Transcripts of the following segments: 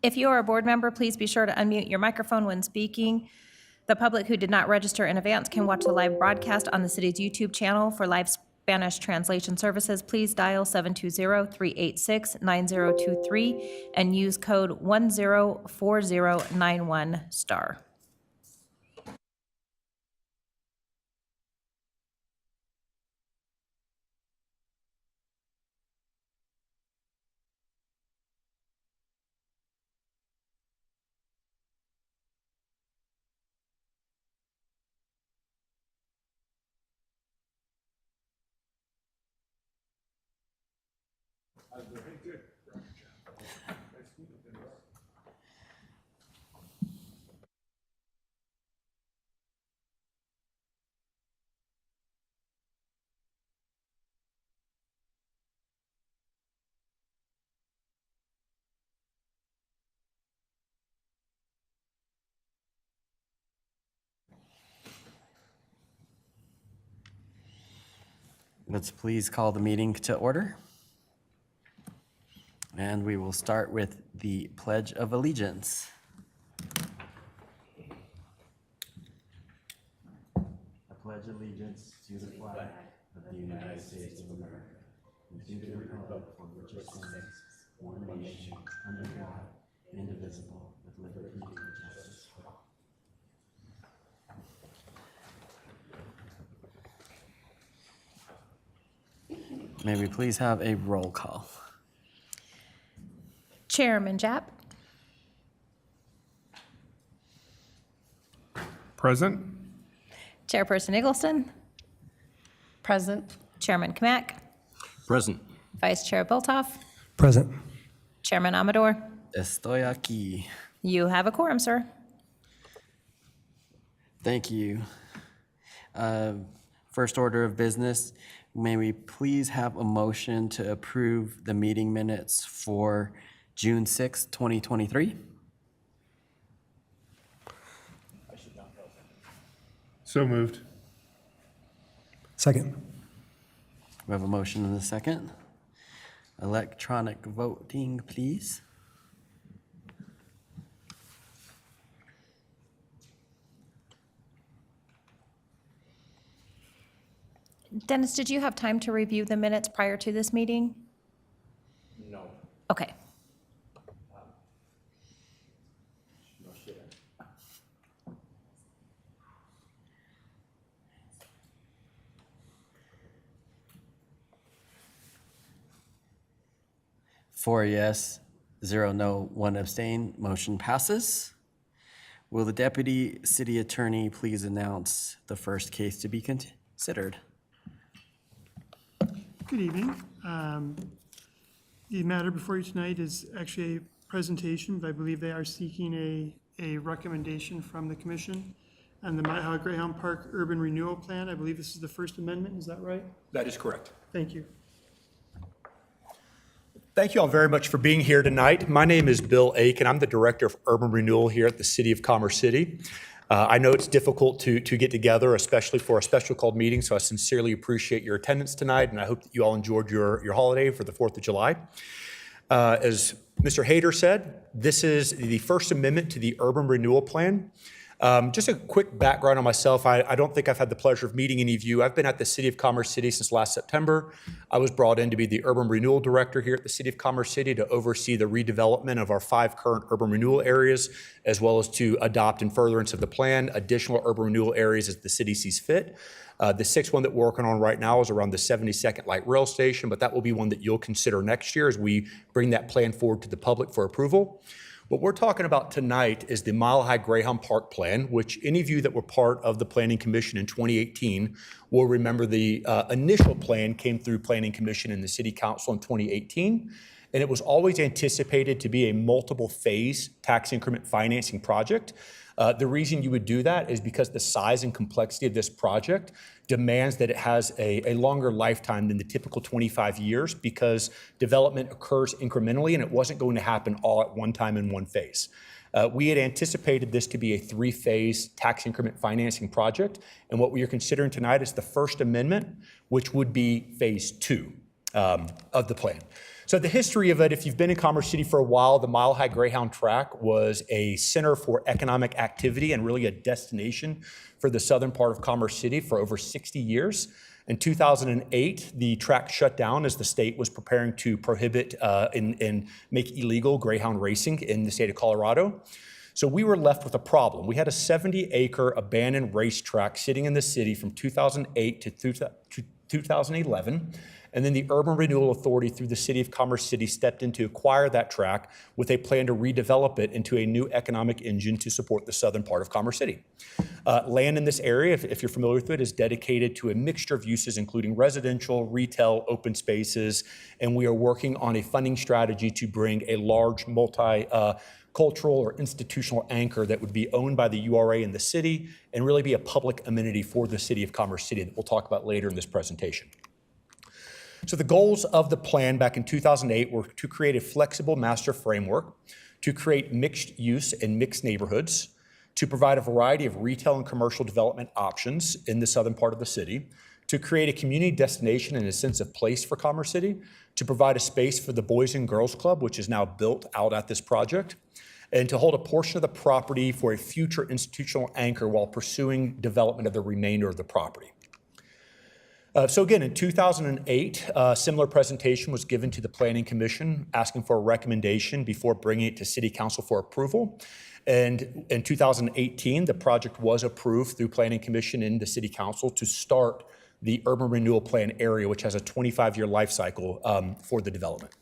If you are a board member, please be sure to unmute your microphone when speaking. The public who did not register in advance can watch the live broadcast on the city's YouTube channel. For live Spanish translation services, please dial 720-386-9023 and use code 104091 *. Let's please call the meeting to order. And we will start with the Pledge of Allegiance. I pledge allegiance to the flag of the United States of America and to the republic for which it stands, one nation, under God, indivisible, with liberty and justice for all. May we please have a roll call? Chairman Japp, Present. Chairperson Eggleston, Present. Chairman Kmack, Present. Vice Chair Biltoff, Present. Chairman Amador. Estoy aquí. You have a quorum, sir. Thank you. First order of business, may we please have a motion to approve the meeting minutes for June 6, 2023? So moved. Second. We have a motion and a second. Electronic voting, please. Dennis, did you have time to review the minutes prior to this meeting? No. Okay. No shit. Four yes, 0 no, 1 abstain. Motion passes. Will the deputy city attorney please announce the first case to be considered? Good evening. The matter before you tonight is actually a presentation, but I believe they are seeking a recommendation from the commission on the Mile High Greyhound Park Urban Renewal Plan. I believe this is the First Amendment, is that right? That is correct. Thank you. Thank you all very much for being here tonight. My name is Bill Aiken. I'm the Director of Urban Renewal here at the City of Commerce City. I know it's difficult to get together, especially for a special called meeting, so I sincerely appreciate your attendance tonight, and I hope that you all enjoyed your holiday for the 4th of July. As Mr. Hayter said, this is the First Amendment to the Urban Renewal Plan. Just a quick background on myself. I don't think I've had the pleasure of meeting any of you. I've been at the City of Commerce City since last September. I was brought in to be the Urban Renewal Director here at the City of Commerce City to oversee the redevelopment of our 5 current urban renewal areas, as well as to adopt in furtherance of the plan additional urban renewal areas as the city sees fit. The 6th one that we're working on right now is around the 72nd Light Rail Station, but that will be one that you'll consider next year as we bring that plan forward to the public for approval. What we're talking about tonight is the Mile High Greyhound Park Plan, which any of you that were part of the Planning Commission in 2018 will remember the initial plan came through Planning Commission and the City Council in 2018. And it was always anticipated to be a multiple phase tax increment financing project. The reason you would do that is because the size and complexity of this project demands that it has a longer lifetime than the typical 25 years because development occurs incrementally and it wasn't going to happen all at one time in one phase. We had anticipated this to be a 3-phase tax increment financing project, and what we are considering tonight is the First Amendment, which would be phase 2. of the plan. So the history of it, if you've been in Commerce City for a while, the Mile High Greyhound Track was a center for economic activity and really a destination for the southern part of Commerce City for over 60 years. In 2008, the track shut down as the state was preparing to prohibit and make illegal Greyhound racing in the state of Colorado. So we were left with a problem. We had a 70-acre abandoned racetrack sitting in the city from 2008 to 2011. And then the Urban Renewal Authority through the City of Commerce City stepped in to acquire that track with a plan to redevelop it into a new economic engine to support the southern part of Commerce City. Land in this area, if you're familiar with it, is dedicated to a mixture of uses, including residential, retail, open spaces, and we are working on a funding strategy to bring a large multi-cultural or institutional anchor that would be owned by the URA in the city and really be a public amenity for the City of Commerce City that we'll talk about later in this presentation. So the goals of the plan back in 2008 were to create a flexible master framework, to create mixed use and mixed neighborhoods, to provide a variety of retail and commercial development options in the southern part of the city, to create a community destination and a sense of place for Commerce City, to provide a space for the Boys and Girls Club, which is now built out at this project, and to hold a portion of the property for a future institutional anchor while pursuing development of the remainder of the property. So again, in 2008, a similar presentation was given to the Planning Commission asking for a recommendation before bringing it to City Council for approval. And in 2018, the project was approved through Planning Commission and the City Council to start the Urban Renewal Plan area, which has a 25-year life cycle for the development.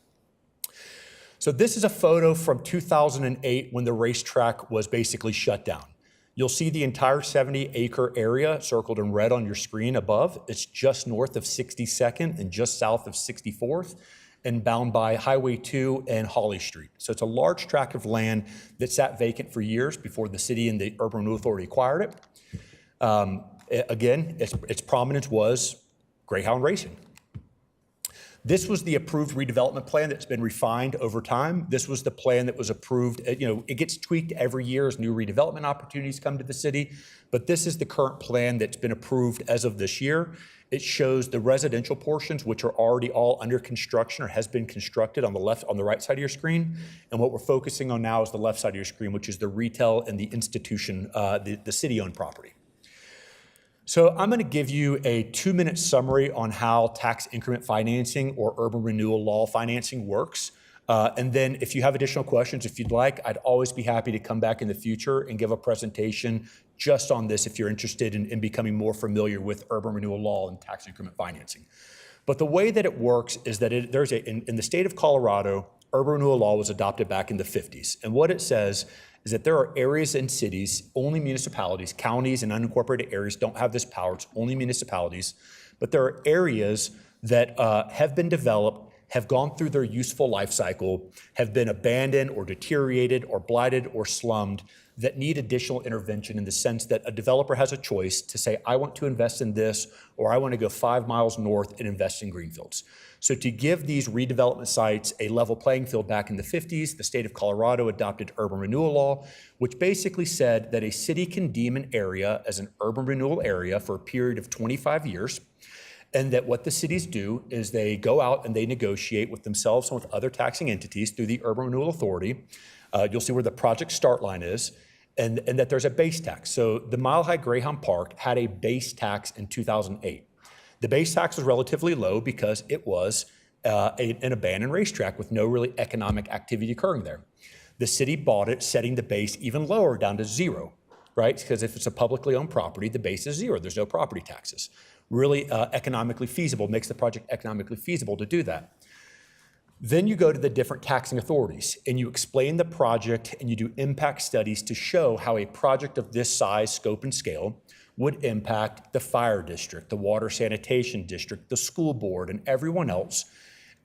So this is a photo from 2008 when the racetrack was basically shut down. You'll see the entire 70-acre area circled in red on your screen above. It's just north of 62nd and just south of 64th and bound by Highway 2 and Holly Street. So it's a large tract of land that sat vacant for years before the city and the Urban Renewal Authority acquired it. Again, its prominence was Greyhound racing. This was the approved redevelopment plan that's been refined over time. This was the plan that was approved. It gets tweaked every year as new redevelopment opportunities come to the city, but this is the current plan that's been approved as of this year. It shows the residential portions, which are already all under construction or has been constructed on the right side of your screen. And what we're focusing on now is the left side of your screen, which is the retail and the institution, the city-owned property. So I'm going to give you a 2-minute summary on how tax increment financing or urban renewal law financing works. And then if you have additional questions, if you'd like, I'd always be happy to come back in the future and give a presentation just on this if you're interested in becoming more familiar with urban renewal law and tax increment financing. But the way that it works is that in the state of Colorado, urban renewal law was adopted back in the 50s. And what it says is that there are areas in cities, only municipalities, counties and unincorporated areas don't have this power, it's only municipalities, but there are areas that have been developed, have gone through their useful life cycle, have been abandoned or deteriorated or blighted or slummed that need additional intervention in the sense that a developer has a choice to say, I want to invest in this, or I want to go 5 miles north and invest in greenfields. So to give these redevelopment sites a level playing field back in the 50s, the state of Colorado adopted urban renewal law, which basically said that a city can deem an area as an urban renewal area for a period of 25 years, and that what the cities do is they go out and they negotiate with themselves and with other taxing entities through the Urban Renewal Authority. You'll see where the project start line is, and that there's a base tax. So the Mile High Greyhound Park had a base tax in 2008. The base tax was relatively low because it was an abandoned racetrack with no really economic activity occurring there. The city bought it, setting the base even lower down to 0, right? Because if it's a publicly owned property, the base is 0. There's no property taxes. Really economically feasible, makes the project economically feasible to do that. Then you go to the different taxing authorities and you explain the project and you do impact studies to show how a project of this size, scope, and scale would impact the fire district, the water sanitation district, the school board, and everyone else.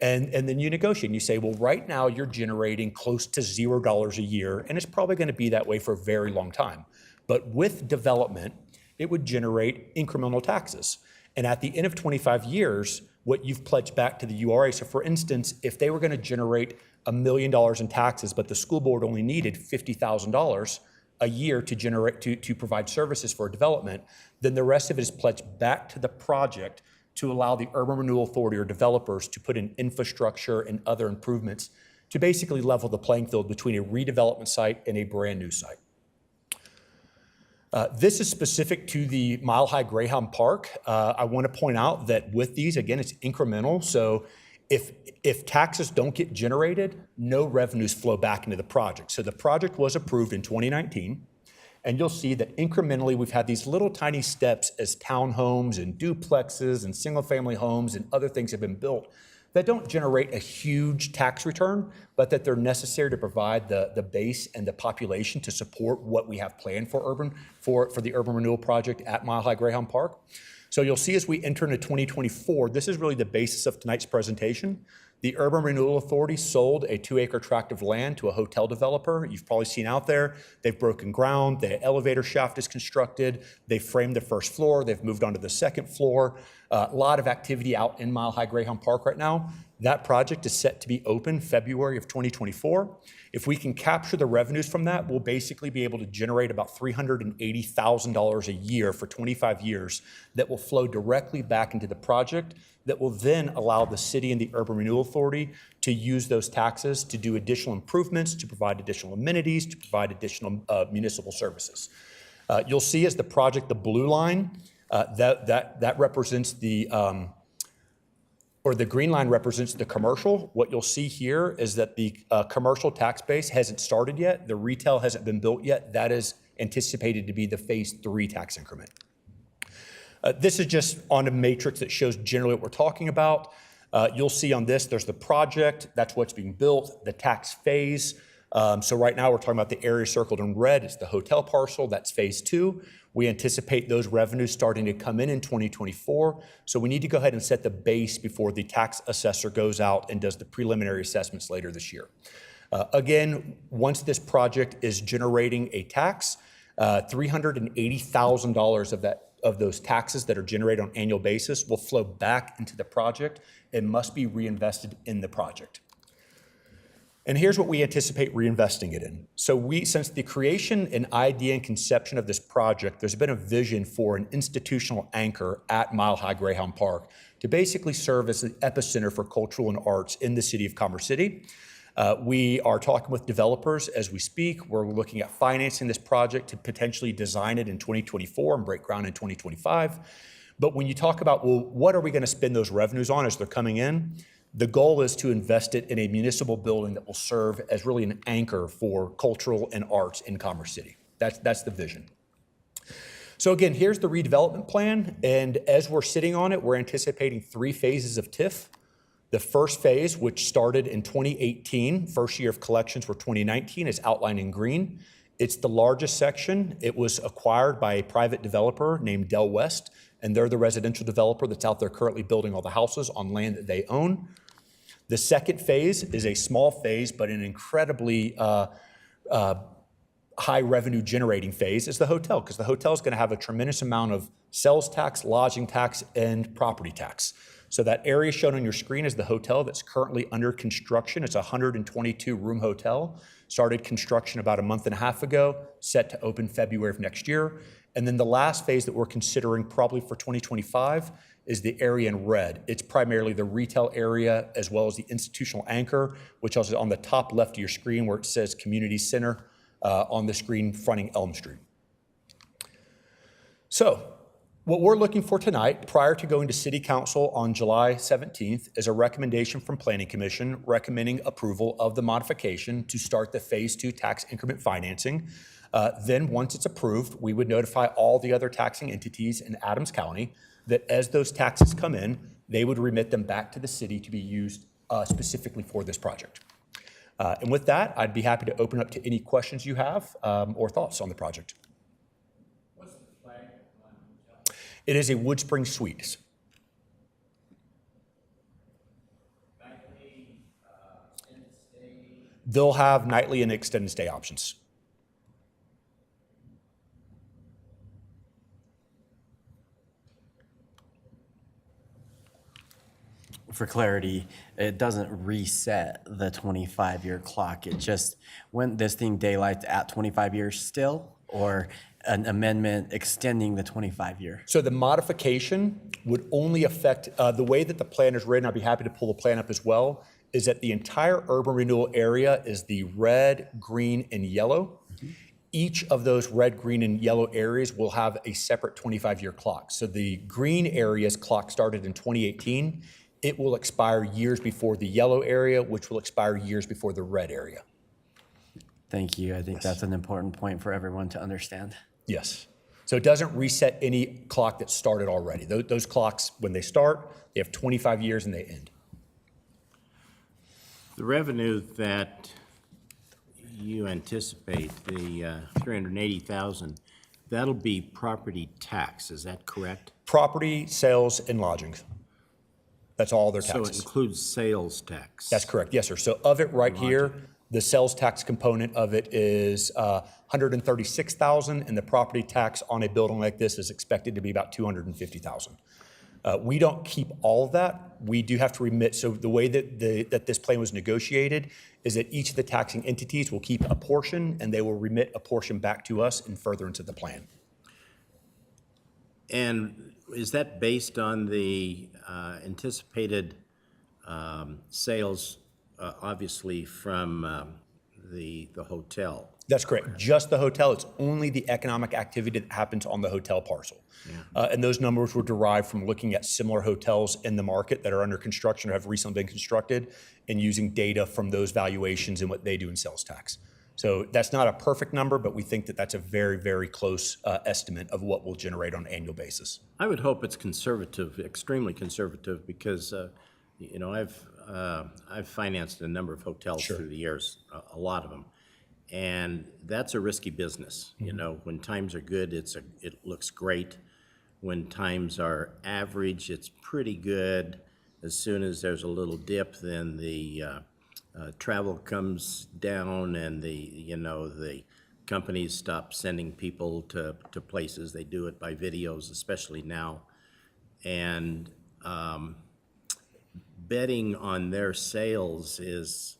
And then you negotiate and you say, well, right now you're generating close to $0 a year, and it's probably going to be that way for a very long time. But with development, it would generate incremental taxes. And at the end of 25 years, what you've pledged back to the URA, so for instance, if they were going to generate $1 million in taxes, but the school board only needed $50,000 a year to provide services for development, then the rest of it is pledged back to the project to allow the Urban Renewal Authority or developers to put in infrastructure and other improvements to basically level the playing field between a redevelopment site and a brand new site. This is specific to the Mile High Greyhound Park. I want to point out that with these, again, it's incremental. So if taxes don't get generated, no revenues flow back into the project. So the project was approved in 2019. And you'll see that incrementally, we've had these little tiny steps as townhomes and duplexes and single-family homes and other things have been built that don't generate a huge tax return, but that they're necessary to provide the base and the population to support what we have planned for the urban renewal project at Mile High Greyhound Park. So you'll see as we enter into 2024, this is really the basis of tonight's presentation. The Urban Renewal Authority sold a 2-acre tract of land to a hotel developer. You've probably seen out there. They've broken ground. The elevator shaft is constructed. They've framed the first floor. They've moved on to the second floor. A lot of activity out in Mile High Greyhound Park right now. That project is set to be open February of 2024. If we can capture the revenues from that, we'll basically be able to generate about $380,000 a year for 25 years that will flow directly back into the project that will then allow the city and the Urban Renewal Authority to use those taxes to do additional improvements, to provide additional amenities, to provide additional municipal services. You'll see as the project, the blue line, that represents the, or the green line represents the commercial. What you'll see here is that the commercial tax base hasn't started yet. The retail hasn't been built yet. That is anticipated to be the phase 3 tax increment. This is just on a matrix that shows generally what we're talking about. You'll see on this, there's the project, that's what's being built, the tax phase. So right now we're talking about the area circled in red, it's the hotel parcel, that's phase 2. We anticipate those revenues starting to come in 2024. So we need to go ahead and set the base before the tax assessor goes out and does the preliminary assessments later this year. Again, once this project is generating a tax, $380,000 of those taxes that are generated on an annual basis will flow back into the project and must be reinvested in the project. And here's what we anticipate reinvesting it in. So since the creation and idea and conception of this project, there's been a vision for an institutional anchor at Mile High Greyhound Park to basically serve as the epicenter for cultural and arts in the city of Commerce City. We are talking with developers as we speak. We're looking at financing this project to potentially design it in 2024 and break ground in 2025. But when you talk about, well, what are we going to spend those revenues on as they're coming in? The goal is to invest it in a municipal building that will serve as really an anchor for cultural and arts in Commerce City. That's the vision. So again, here's the redevelopment plan. And as we're sitting on it, we're anticipating 3 phases of TIF. The first phase, which started in 2018, first year of collections for 2019, is outlined in green. It's the largest section. It was acquired by a private developer named Del West, and they're the residential developer that's out there currently building all the houses on land that they own. The second phase is a small phase, but an incredibly high revenue generating phase is the hotel, because the hotel is going to have a tremendous amount of sales tax, lodging tax, and property tax. So that area shown on your screen is the hotel that's currently under construction. It's a 122-room hotel. Started construction about a month and a half ago, set to open February of next year. And then the last phase that we're considering probably for 2025 is the area in red. It's primarily the retail area as well as the institutional anchor, which is on the top left of your screen where it says Community Center on the screen fronting Elm Street. So, what we're looking for tonight, prior to going to City Council on July 17th, is a recommendation from Planning Commission recommending approval of the modification to start the Phase 2 tax increment financing. Then once it's approved, we would notify all the other taxing entities in Adams County that as those taxes come in, they would remit them back to the city to be used specifically for this project. And with that, I'd be happy to open up to any questions you have or thoughts on the project. It is a Woodspring Suites. Nightly, extended stay? They'll have nightly and extended stay options. For clarity, it doesn't reset the 25-year clock. It just, when this thing daylights at 25 years still, or an amendment extending the 25-year? So the modification would only affect, the way that the plan is written, I'd be happy to pull the plan up as well, is that the entire urban renewal area is the red, green, and yellow. Each of those red, green, and yellow areas will have a separate 25-year clock. So the green area's clock started in 2018. It will expire years before the yellow area, which will expire years before the red area. Thank you. I think that's an important point for everyone to understand. Yes. So it doesn't reset any clock that started already. Those clocks, when they start, they have 25 years and they end. The revenue that you anticipate, the 380,000, that'll be property tax, is that correct? Property, sales, and lodgings. That's all their So it taxes. includes sales tax? That's correct. Yes, sir. So of it right here, the sales tax component of it is 136,000, and the property tax on a building like this is expected to be about 250,000. We don't keep all of that. We do have to remit. So the way that this plan was negotiated is that each of the taxing entities will keep a portion, and they will remit a portion back to us and further into the plan. And is that based on the anticipated sales, obviously, from the hotel? That's correct. Just the hotel. It's only the economic activity that happens on the hotel parcel. And those numbers were derived from looking at similar hotels in the market that are under construction or have recently been constructed and using data from those valuations and what they do in sales tax. So that's not a perfect number, but we think that that's a very, very close estimate of what we'll generate on an annual basis. I would hope it's conservative, extremely conservative, because, you know, I've financed a number of hotels through the years, a lot of them. And that's a risky business. You know, when times are good, it looks great. When times are average, it's pretty good. As soon as there's a little dip, then the travel comes down, and the companies stop sending people to places. They do it by videos, especially now. And betting on their sales is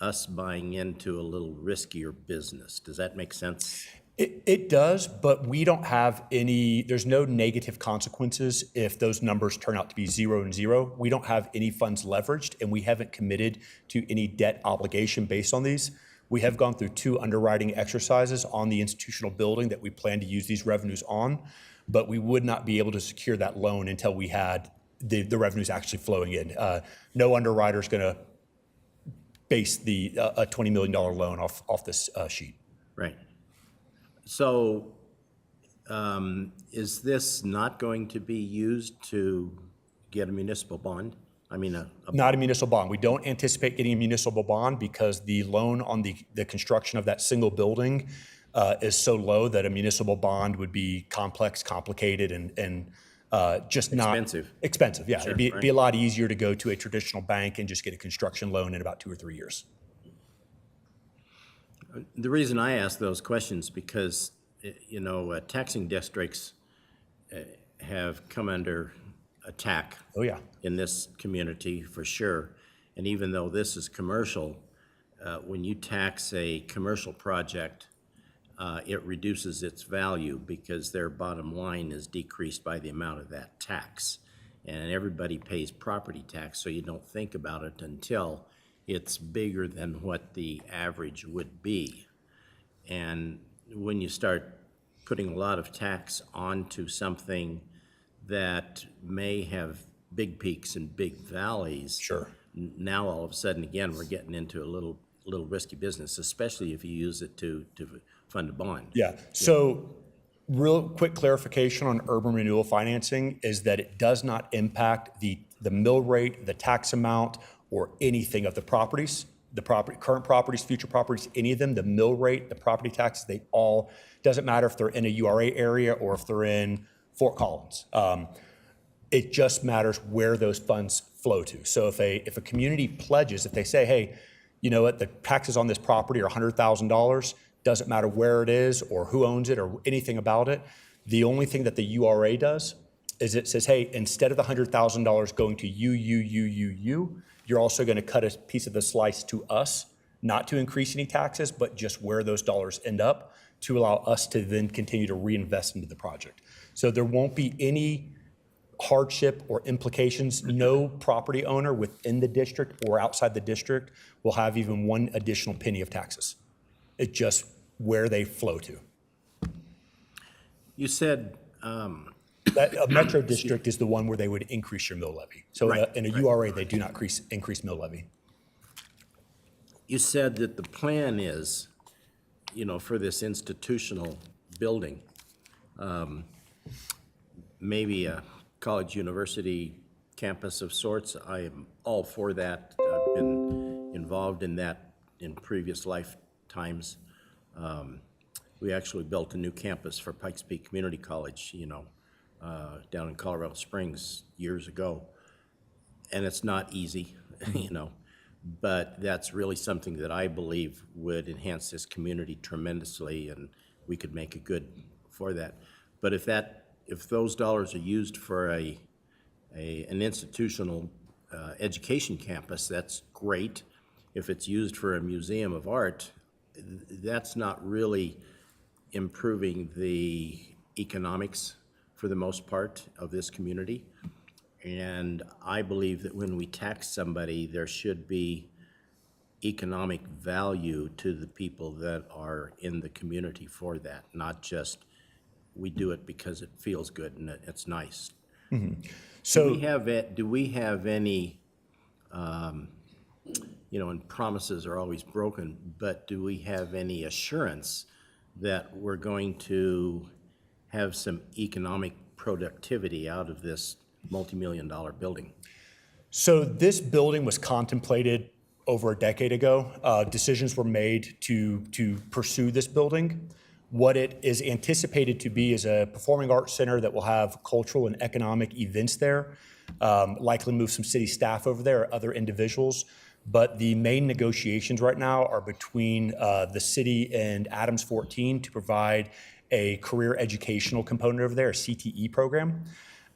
us buying into a little riskier business. Does that make sense? It does, but we don't have there's no negative consequences if those numbers turn out to be 0 and 0. We don't have any funds leveraged, and we haven't committed to any debt obligation based on these. We have gone through 2 underwriting exercises on the institutional building that we plan to use these revenues on, but we would not be able to secure that loan until we had the revenues actually flowing in. No underwriter is going to base a $20 million loan off this sheet. Right. So is this not going to be used to get a municipal bond? I mean, Not a municipal bond. We don't anticipate getting a municipal bond because the loan on the construction of that single building is so low that a municipal bond would be complex, complicated, and just not expensive. Yeah, Sure, it'd be a lot easier to go to a traditional bank and just get a construction loan in about 2 or 3 years. The reason I ask those questions because, you know, taxing districts have come under attack. Oh, yeah. In this community for sure. And even though this is commercial, when you tax a commercial project, it reduces its value because their bottom line is decreased by the amount of that tax. And everybody pays property tax, so you don't think about it until it's bigger than what the average would be. And when you start putting a lot of tax onto something that may have big peaks and big valleys, Sure. Now all of a sudden, again, we're getting into a little risky business, especially if you use it to fund a bond. Yeah. So real quick clarification on urban renewal financing is that it does not impact the mill rate, the tax amount, or anything of the properties, current properties, future properties, any of them, the mill rate, the property taxes, they all, doesn't matter if they're in a URA area or if they're in Fort Collins. It just matters where those funds flow to. So if a community pledges, if they say, hey, you know what, the taxes on this property are $100,000, doesn't matter where it is or who owns it or anything about it, the only thing that the URA does is it says, hey, instead of the $100,000 going to you, you're also going to cut a piece of the slice to us, not to increase any taxes, but just where those dollars end up to allow us to then continue to reinvest into the project. So there won't be any hardship or implications. No property owner within the district or outside the district will have even one additional penny of taxes. It's just where they flow to. You said, That a metro district is the one where they would increase your mill levy. So Right, in a URA, they do not increase mill levy. you said that the plan is, for this institutional building, maybe a college university campus of sorts. I am all for that. I've been involved in that in previous lifetimes. We actually built a new campus for Pikes Peak Community College, down in Colorado Springs years ago. And it's not easy, but that's really something that I believe would enhance this community tremendously, and we could make a good for that. But if those dollars are used for an institutional education campus, that's great. If it's used for a museum of art, that's not really improving the economics for the most part of this community. And I believe that when we tax somebody, there should be economic value to the people that are in the community for that, not just we do it because it feels good and it's nice. So Do we have any, and promises are always broken, but do we have any assurance that we're going to have some economic productivity out of this multi-million-dollar building? So this building was contemplated over a decade ago. Decisions were made to pursue this building. What it is anticipated to be is a performing arts center that will have cultural and economic events there, likely move some city staff over there, other individuals. But the main negotiations right now are between the city and Adams 14 to provide a career educational component over there, a CTE program.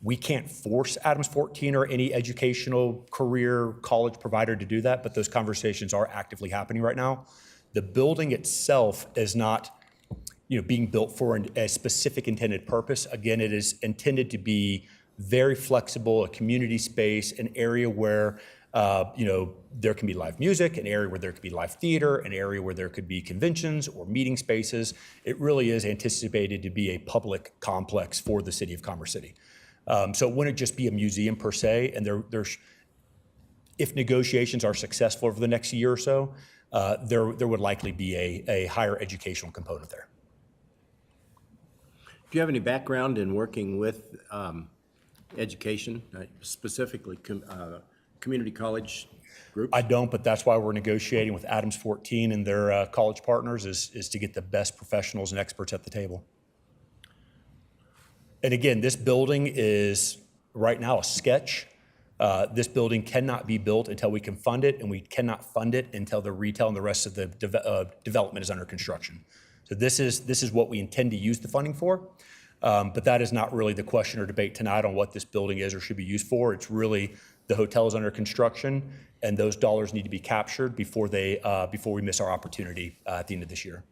We can't force Adams 14 or any educational career college provider to do that, but those conversations are actively happening right now. The building itself is not being built for a specific intended purpose. Again, it is intended to be very flexible, a community space, an area where there can be live music, an area where there could be live theater, an area where there could be conventions or meeting spaces. It really is anticipated to be a public complex for the city of Commerce City. So it wouldn't just be a museum per se, and if negotiations are successful over the next year or so, there would likely be a higher educational component there. Do you have any background in working with education, specifically community college groups? I don't, but that's why we're negotiating with Adams 14 and their college partners is to get the best professionals and experts at the table. And again, this building is right now a sketch. This building cannot be built until we can fund it, and we cannot fund it until the retail and the rest of the development is under construction. So this is what we intend to use the funding for, but that is not really the question or debate tonight on what this building is or should be used for. It's really the hotel is under construction, and those dollars need to be captured before we miss our opportunity at the end of this year.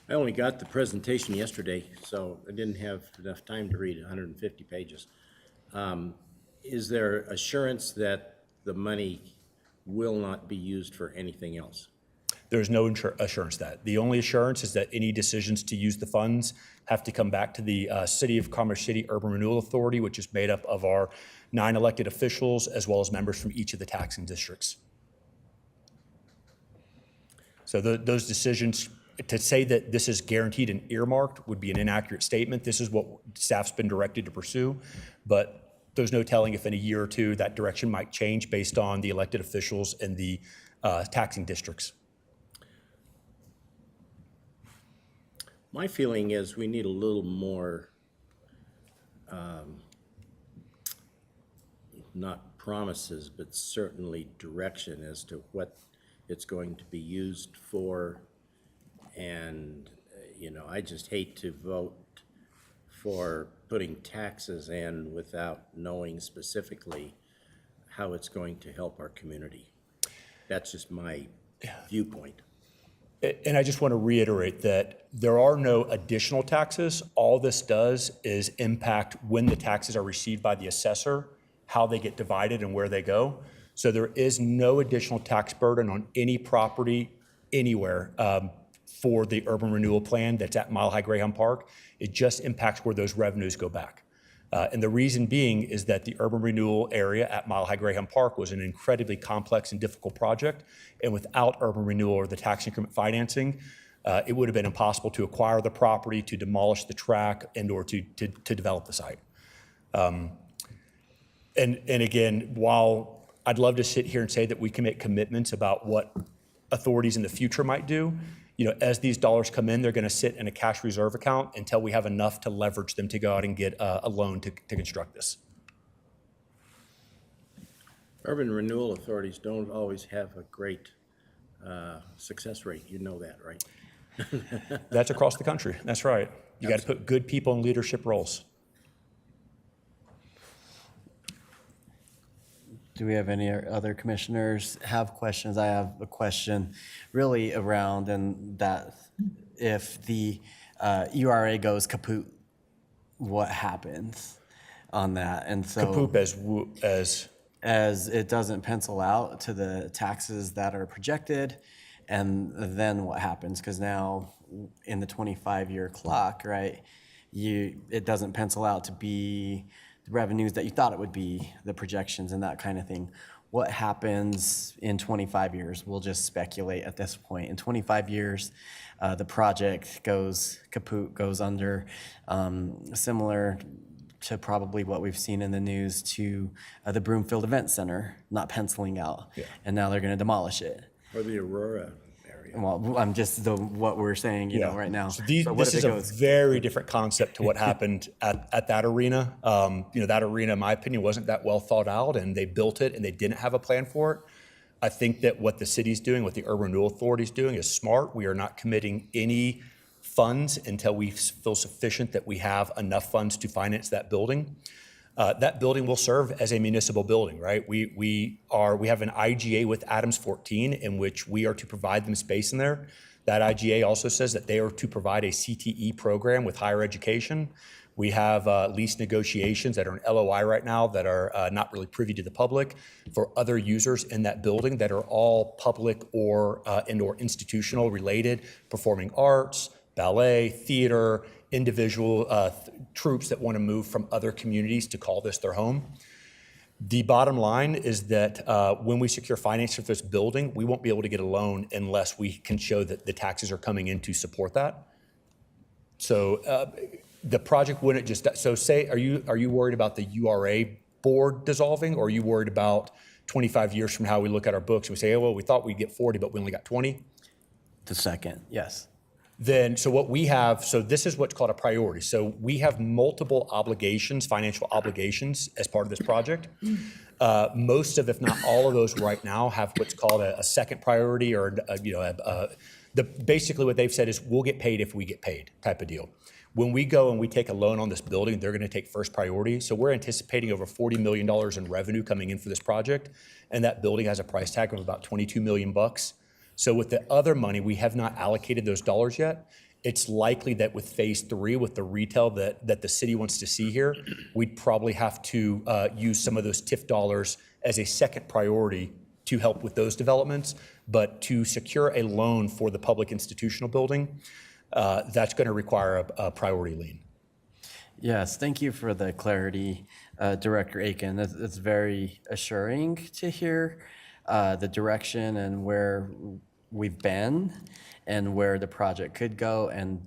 I only got the presentation yesterday, so I didn't have enough time to read 150 pages. Is there assurance that the money will not be used for anything else? There's no assurance that. The only assurance is that any decisions to use the funds have to come back to the City of Commerce City Urban Renewal Authority, which is made up of our 9 elected officials as well as members from each of the taxing districts. So those decisions, to say that this is guaranteed and earmarked would be an inaccurate statement. This is what staff's been directed to pursue, but there's no telling if in a year or two that direction might change based on the elected officials and the taxing districts. My feeling is we need a little more, not promises, but certainly direction as to what it's going to be used for. And, I just hate to vote for putting taxes in without knowing specifically how it's going to help our community. That's just my viewpoint. And I just want to reiterate that there are no additional taxes. All this does is impact when the taxes are received by the assessor, how they get divided and where they go. So there is no additional tax burden on any property anywhere for the urban renewal plan that's at Mile High Greyhound Park. It just impacts where those revenues go back. And the reason being is that the urban renewal area at Mile High Greyhound Park was an incredibly complex and difficult project. And without urban renewal or the tax increment financing, it would have been impossible to acquire the property, to demolish the track, and or to develop the site. And again, while I'd love to sit here and say that we can make commitments about what authorities in the future might do, as these dollars come in, they're going to sit in a cash reserve account until we have enough to leverage them to go out and get a loan to construct this. Urban renewal authorities don't always have a great success rate. You know that, right? That's across the country. That's right. You got to put good people in leadership roles. Do we have any other commissioners have questions? I have a question really around, and that if the URA goes kaput, what happens on that? And so Kapoop as it doesn't pencil out to the taxes that are projected, and then what happens? Because now in the 25-year clock, right, it doesn't pencil out to be the revenues that you thought it would be, the projections and that kind of thing. What happens in 25 years? We'll just speculate at this point. In 25 years, the project goes kaput, goes under, similar to probably what we've seen in the news to the Broomfield Event Center not penciling out. Yeah. And now they're going to demolish it. Or the Aurora area. Well, I'm just what we're saying, right now. So So what this if is it a goes? very different concept to what happened at that arena. That arena, in my opinion, wasn't that well thought out, and they built it and they didn't have a plan for it. I think that what the city's doing, what the Urban Renewal Authority is doing is smart. We are not committing any funds until we feel sufficient that we have enough funds to finance that building. That building will serve as a municipal building, right? We have an IGA with Adams 14 in which we are to provide them space in there. That IGA also says that they are to provide a CTE program with higher education. We have lease negotiations that are in LOI right now that are not really privy to the public for other users in that building that are all public or and/or institutional related, performing arts, ballet, theater, individual troops that want to move from other communities to call this their home. The bottom line is that when we secure financing for this building, we won't be able to get a loan unless we can show that the taxes are coming in to support that. So the project wouldn't just, so say, are you worried about the URA board dissolving, or are you worried about 25 years from now we look at our books and we say, oh, well, we thought we'd get 40, but we only got 20? The second, yes. Then, so what we have, so this is what's called a priority. So we have multiple obligations, financial obligations as part of this project. Most of, if not all of those right now have what's called a second priority, or, basically what they've said is we'll get paid if we get paid type of deal. When we go and we take a loan on this building, they're going to take first priority. So we're anticipating over $40 million in revenue coming in for this project. And that building has a price tag of about $22 million. So with the other money, we have not allocated those dollars yet. It's likely that with phase 3, with the retail that the city wants to see here, we'd probably have to use some of those TIF dollars as a second priority to help with those developments. But to secure a loan for the public institutional building, that's going to require a priority lien. Yes, thank you for the clarity, Director Aiken. It's very assuring to hear the direction and where we've been and where the project could go and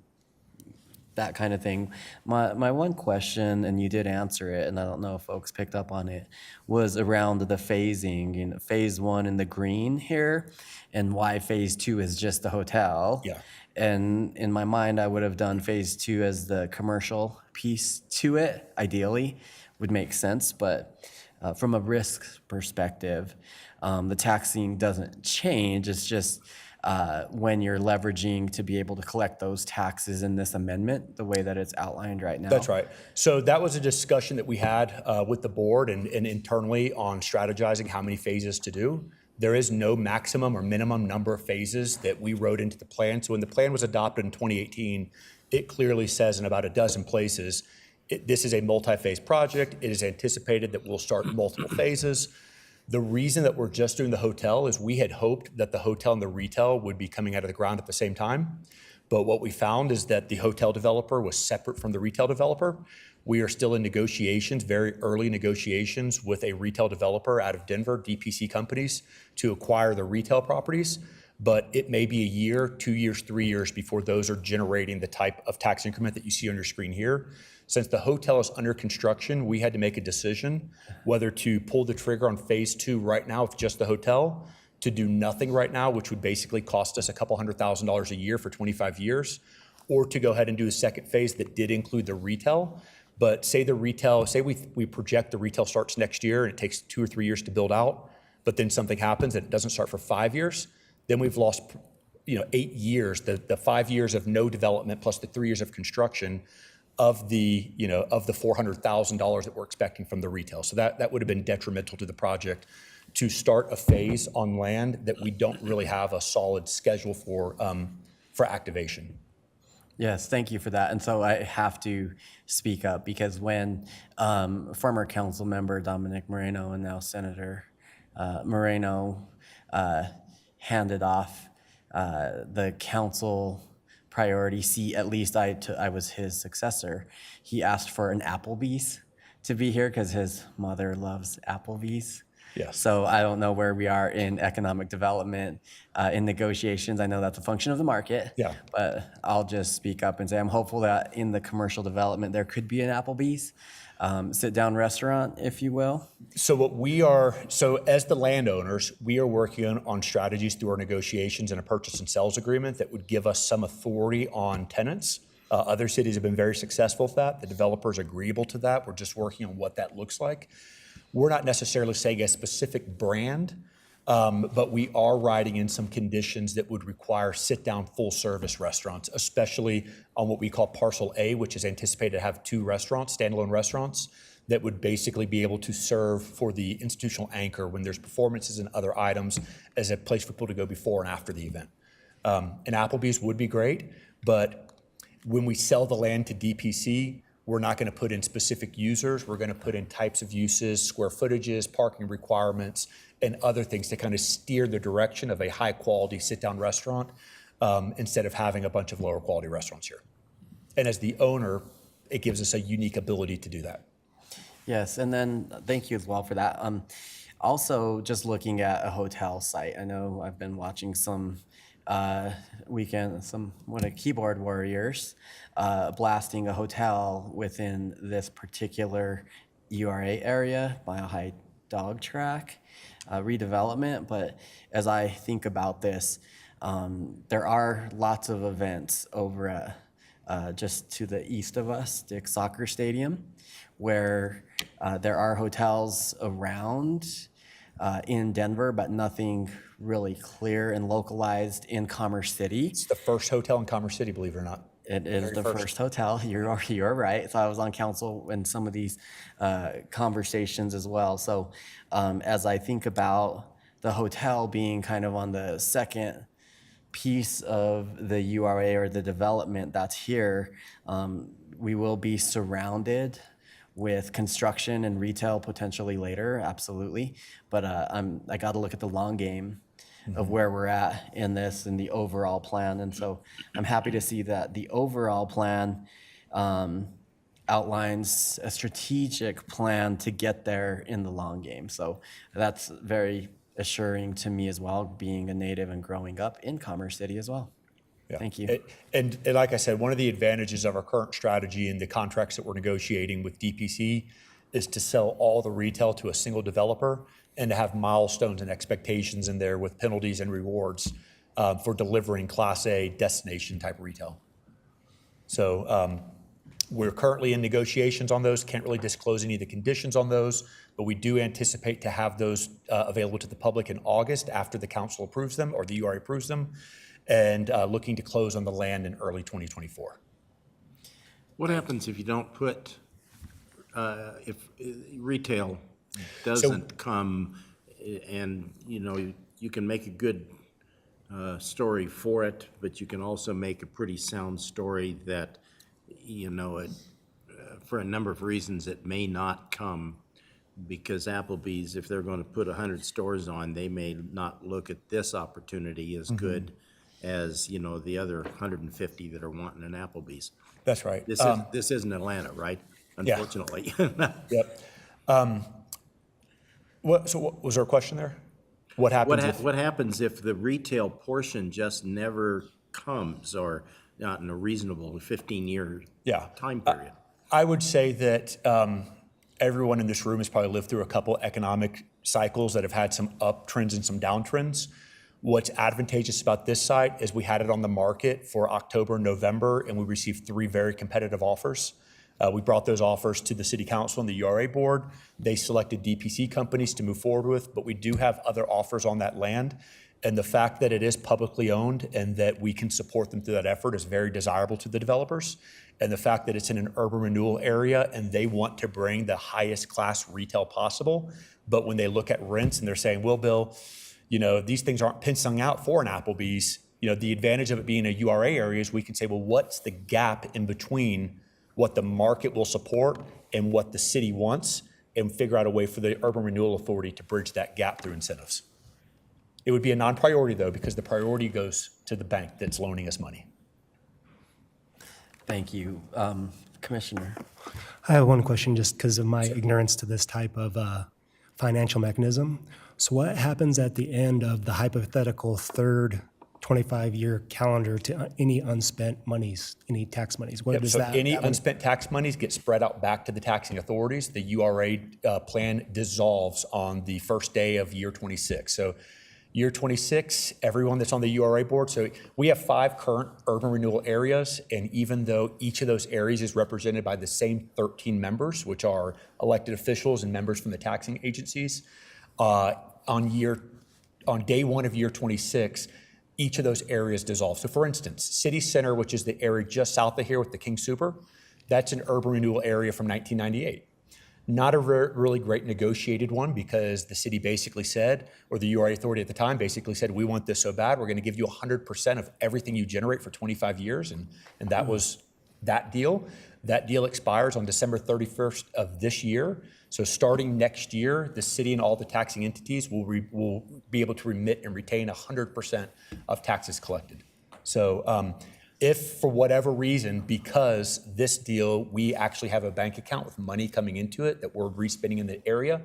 that kind of thing. My one question, and you did answer it, and I don't know if folks picked up on it, was around the phasing. Phase 1 in the green here, and why phase 2 is just the hotel. Yeah. And in my mind, I would have done phase 2 as the commercial piece to it, ideally, would make sense. But from a risk perspective, the taxing doesn't change. It's just when you're leveraging to be able to collect those taxes in this amendment, the way that it's outlined right now. That's right. So that was a discussion that we had with the board and internally on strategizing how many phases to do. There is no maximum or minimum number of phases that we wrote into the plan. So when the plan was adopted in 2018, it clearly says in about a dozen places, this is a multi-phase project. It is anticipated that we'll start multiple phases. The reason that we're just doing the hotel is we had hoped that the hotel and the retail would be coming out of the ground at the same time. But what we found is that the hotel developer was separate from the retail developer. We are still in negotiations, very early negotiations with a retail developer out of Denver, DPC Companies, to acquire the retail properties. But it may be a year, 2 years, 3 years before those are generating the type of tax increment that you see on your screen here. Since the hotel is under construction, we had to make a decision whether to pull the trigger on phase 2 right now with just the hotel, to do nothing right now, which would basically cost us a couple $100,000 a year for 25 years, or to go ahead and do a second phase that did include the retail. But say we project the retail starts next year and it takes 2 or 3 years to build out, but then something happens and it doesn't start for 5 years, then we've lost 8 years, the 5 years of no development plus the 3 years of construction of the $400,000 that we're expecting from the retail. So that would have been detrimental to the project to start a phase on land that we don't really have a solid schedule for activation. Yes, thank you for that. And so I have to speak up because when former council member Dominic Moreno and now Senator Moreno handed off the council priority seat, at least I was his successor, he asked for an Applebee's to be here because his mother loves Applebee's. Yes. So I don't know where we are in economic development, in negotiations. I know that's a function of the market. Yeah. But I'll just speak up and say I'm hopeful that in the commercial development, there could be an Applebee's, sit-down restaurant, if you will. So as the landowners, we are working on strategies through our negotiations and a purchase and sales agreement that would give us some authority on tenants. Other cities have been very successful with that. The developer is agreeable to that. We're just working on what that looks like. We're not necessarily saying a specific brand, but we are writing in some conditions that would require sit-down full-service restaurants, especially on what we call Parcel A, which is anticipated to have 2 restaurants, standalone restaurants, that would basically be able to serve for the institutional anchor when there's performances and other items as a place for people to go before and after the event. An Applebee's would be great, but when we sell the land to DPC, we're not going to put in specific users. We're going to put in types of uses, square footages, parking requirements, and other things to kind of steer the direction of a high-quality sit-down restaurant instead of having a bunch of lower-quality restaurants here. And as the owner, it gives us a unique ability to do that. Yes, and then thank you as well for that. Also, just looking at a hotel site, I know I've been watching some keyboard warriors blasting a hotel within this particular URA area, Mile High Dog Track redevelopment. But as I think about this, there are lots of events over at just to the east of us, Dick Soccer Stadium, where there are hotels around in Denver, but nothing really clear and localized in Commerce City. It's the first hotel in Commerce City, believe it or not. It is the first hotel. You're right. So I was on council in some of these conversations as well. So as I think about the hotel being kind of on the second piece of the URA or the development that's here, we will be surrounded with construction and retail potentially later, absolutely. But I got to look at the long game of where we're at in this and the overall plan. And so I'm happy to see that the overall plan outlines a strategic plan to get there in the long game. So that's very assuring to me as well, being a native and growing up in Commerce City as well. Yeah. Thank you. And like I said, one of the advantages of our current strategy and the contracts that we're negotiating with DPC is to sell all the retail to a single developer and to have milestones and expectations in there with penalties and rewards for delivering Class A destination type retail. So we're currently in negotiations on those. Can't really disclose any of the conditions on those, but we do anticipate to have those available to the public in August after the council approves them or the URA approves them, and looking to close on the land in early 2024. What happens if you don't put, if retail doesn't come and, you can make a good story for it, but you can also make a pretty sound story that, you know, for a number of reasons, it may not come, because Applebee's, if they're going to put 100 stores on, they may not look at this opportunity as good as, you know, the other 150 that are wanting an Applebee's. That's right. This isn't Atlanta, right? Yeah. Unfortunately. Yep. What was there a question there? What happens if? What happens if the retail portion just never comes, or not in a reasonable 15-year Yeah. time period? I would say that everyone in this room has probably lived through a couple economic cycles that have had some uptrends and some downtrends. What's advantageous about this site is we had it on the market for October and November, and we received 3 very competitive offers. We brought those offers to the City Council and the URA Board. They selected DPC companies to move forward with, but we do have other offers on that land. And the fact that it is publicly owned and that we can support them through that effort is very desirable to the developers. And the fact that it's in an urban renewal area and they want to bring the highest class retail possible, but when they look at rents and they're saying, well, Bill, you know, these things aren't penciling out for an Applebee's. You know, the advantage of it being a URA area is we can say, well, what's the gap in between what the market will support and what the city wants, and figure out a way for the Urban Renewal Authority to bridge that gap through incentives. It would be a non-priority though, because the priority goes to the bank that's loaning us money. Thank you. Commissioner? I have one question just because of my ignorance to this type of financial mechanism. So what happens at the end of the hypothetical third 25-year calendar to any unspent monies, any tax monies? What does So that any happen? unspent tax monies get spread out back to the taxing authorities. The URA plan dissolves on the first day of year 26. So year 26, everyone that's on the URA board. So we have 5 current urban renewal areas. And even though each of those areas is represented by the same 13 members, which are elected officials and members from the taxing agencies, on day 1 of year 26, each of those areas dissolve. So for instance, City Center, which is the area just south of here with the King Super, that's an urban renewal area from 1998. Not a really great negotiated one, because the city basically said, or the URA authority at the time basically said, we want this so bad, we're gonna give you 100% of everything you generate for 25 years. And that was that deal. That deal expires on December 31st of this year. So starting next year, the city and all the taxing entities will be able to remit and retain 100% of taxes collected. So if for whatever reason, because this deal, we actually have a bank account with money coming into it that we're respending in the area,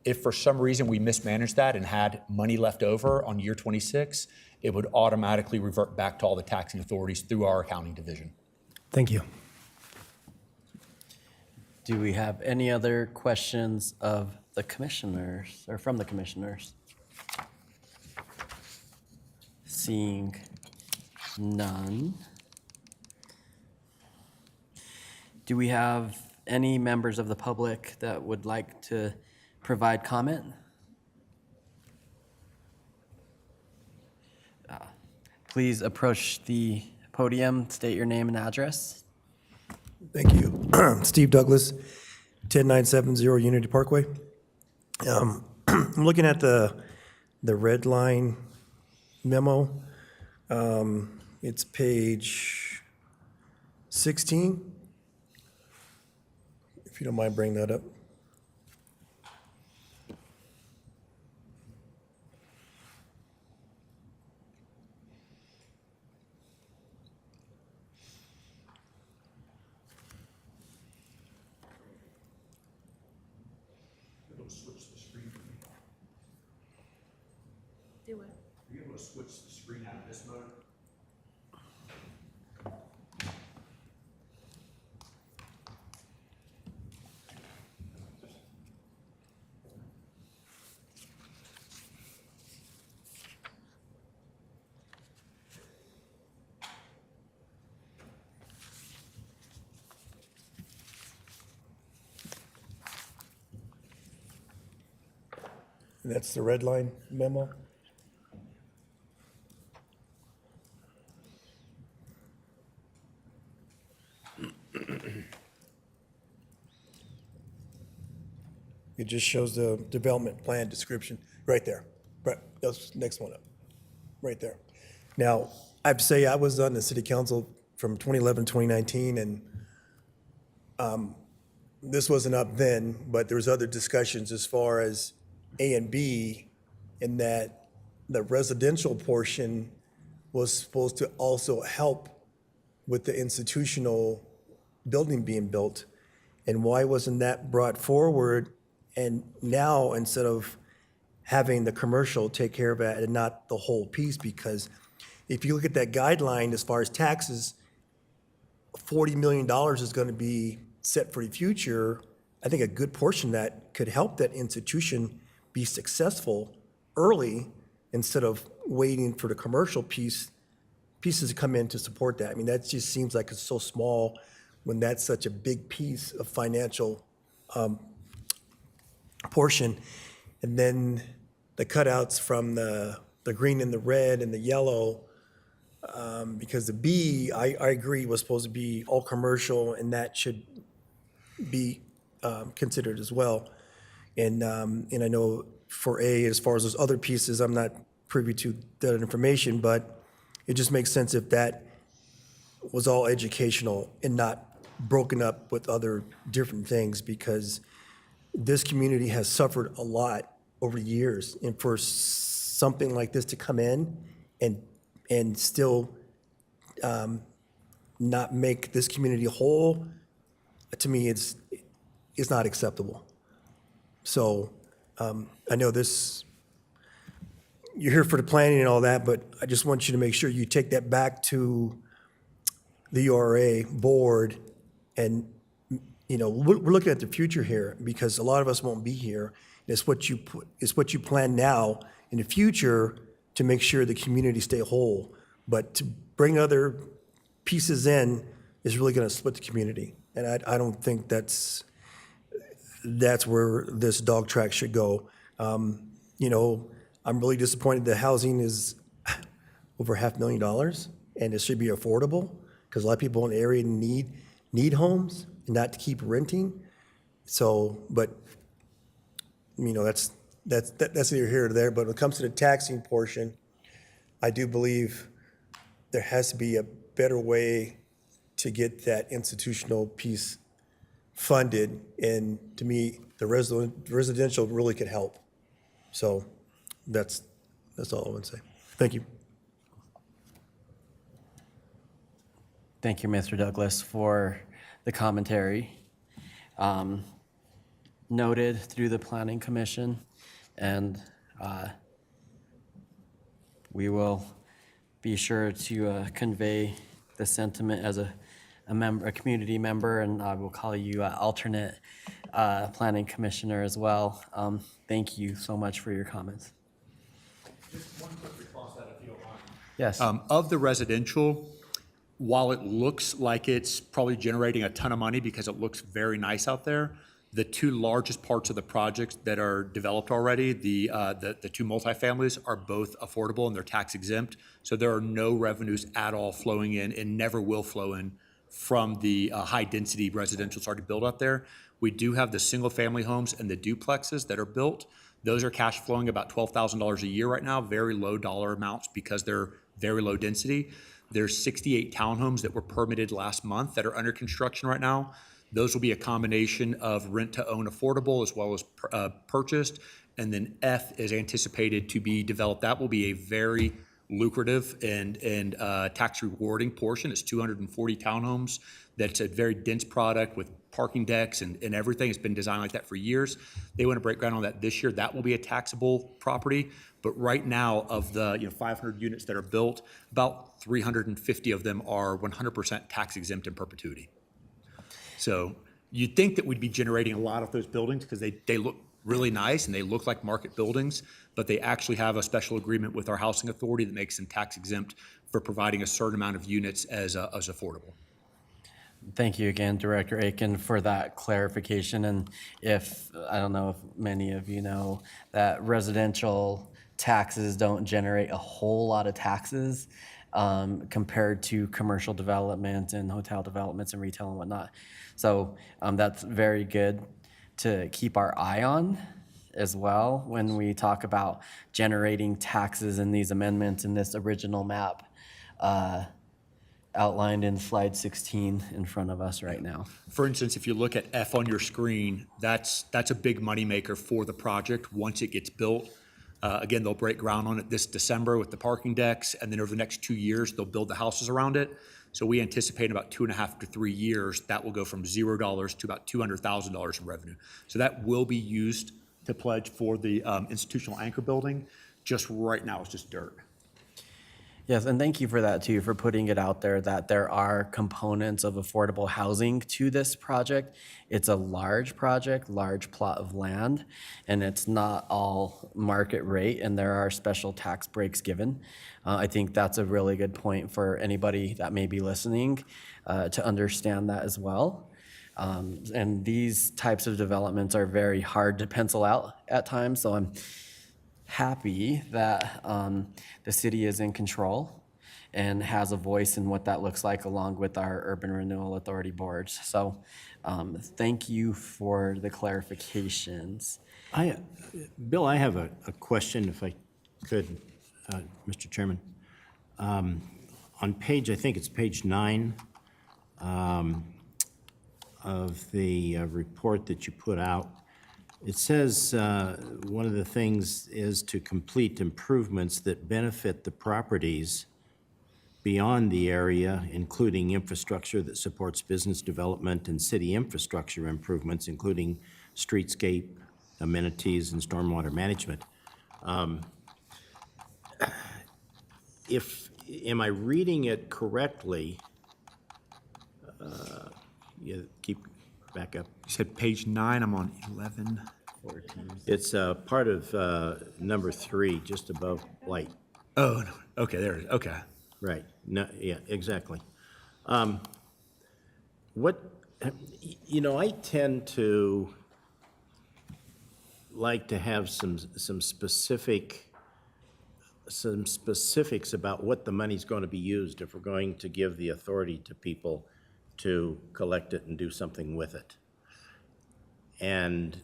if for some reason we mismanaged that and had money left over on year 26, it would automatically revert back to all the taxing authorities through our accounting division. Thank you. Do we have any other questions of the commissioners, or from the commissioners? Seeing none. Do we have any members of the public that would like to provide comment? Please approach the podium, state your name and address. Thank you. Steve Douglas, 10970 Unity Parkway. I'm looking at the red line memo. It's page 16. If you don't mind bringing that up. Do it. Are you able to switch the screen out of this mode? And that's the red line memo. It just shows the development plan description right there. Right, that's next one up, right there. Now, I have to say, I was on the city council from 2011 to 2019, and this wasn't up then, but there was other discussions as far as A and B, in that the residential portion was supposed to also help with the institutional building being built. And why wasn't that brought forward? And now, instead of having the commercial take care of it and not the whole piece, because if you look at that guideline as far as taxes, $40 million is going to be set for the future. I think a good portion of that could help that institution be successful early instead of waiting for the commercial pieces to come in to support that. I mean, that just seems like it's so small when that's such a big piece of financial portion. And then the cutouts from the green and the red and the yellow, because the B, I agree, was supposed to be all commercial, and that should be considered as well. And I know for A, as far as those other pieces, I'm not privy to that information, but it just makes sense if that was all educational and not broken up with other different things, because this community has suffered a lot over years. And for something like this to come in and still not make this community whole, to me, it's not acceptable. So I know this, you're here for the planning and all that, but I just want you to make sure you take that back to the URA board. And, you know, we're looking at the future here, because a lot of us won't be here. It's what you plan now in the future to make sure the community stay whole. But to bring other pieces in is really going to split the community. And I don't think that's where this dog track should go. You know, I'm really disappointed that housing is over $500,000, and it should be affordable, because a lot of people in the area need homes and not to keep renting. So, but, you know, that's either here or there. But when it comes to the taxing portion, I do believe there has to be a better way to get that institutional piece funded. And to me, the residential really could help. So that's all I want to say. Thank you. Thank you, Mr. Douglas, for the commentary. Noted through the Planning Commission, and we will be sure to convey the sentiment as a community member, and I will call you alternate Planning Commissioner as well. Thank you so much for your comments. Just one quick response to that, if you don't mind. Yes. Of the residential, while it looks like it's probably generating a ton of money because it looks very nice out there, the two largest parts of the projects that are developed already, the two multifamilies, are both affordable and they're tax exempt. So there are no revenues at all flowing in, and never will flow in, from the high density residential already built out there. We do have the single family homes and the duplexes that are built. Those are cash flowing about $12,000 a year right now, very low dollar amounts because they're very low density. There's 68 townhomes that were permitted last month that are under construction right now. Those will be a combination of rent to own affordable as well as purchased. And then F is anticipated to be developed. That will be a very lucrative and tax rewarding portion. It's 240 townhomes. That's a very dense product with parking decks and everything. It's been designed like that for years. They want to break ground on that this year. That will be a taxable property. But right now, of the 500 units that are built, about 350 of them are 100% tax exempt in perpetuity. So you'd think that we'd be generating a lot of those buildings because they look really nice and they look like market buildings, but they actually have a special agreement with our housing authority that makes them tax exempt for providing a certain amount of units as affordable. Thank you again, Director Aiken, for that clarification. And I don't know if many of you know that residential taxes don't generate a whole lot of taxes compared to commercial development and hotel developments and retail and whatnot. So that's very good to keep our eye on as well when we talk about generating taxes in these amendments in this original map outlined in slide 16 in front of us right now. For instance, if you look at F on your screen, that's a big moneymaker for the project once it gets built. Again, they'll break ground on it this December with the parking decks, and then over the next 2 years, they'll build the houses around it. So we anticipate in about 2.5 to 3 years, that will go from $0 to about $200,000 in revenue. So that will be used to pledge for the institutional anchor building. Just right now, it's just dirt. Yes, and thank you for that too, for putting it out there that there are components of affordable housing to this project. It's a large project, large plot of land, and it's not all market rate, and there are special tax breaks given. I think that's a really good point for anybody that may be listening to understand that as well. And these types of developments are very hard to pencil out at times, so I'm happy that the city is in control and has a voice in what that looks like along with our Urban Renewal Authority boards. So thank you for the clarifications. Bill, I have a question, if I could, Mr. Chairman. On page, I think it's page 9 of the report that you put out, it says one of the things is to complete improvements that benefit the properties beyond the area, including infrastructure that supports business development and city infrastructure improvements, including streetscape, amenities, and stormwater management. Am I reading it correctly? You keep back up. You said page 9, I'm on 11. It's part of number 3, just above light. Oh, no. Okay, there it is. Okay. Right. No, yeah, exactly. I tend to like to have some specifics about what the money's going to be used if we're going to give the authority to people to collect it and do something with it. And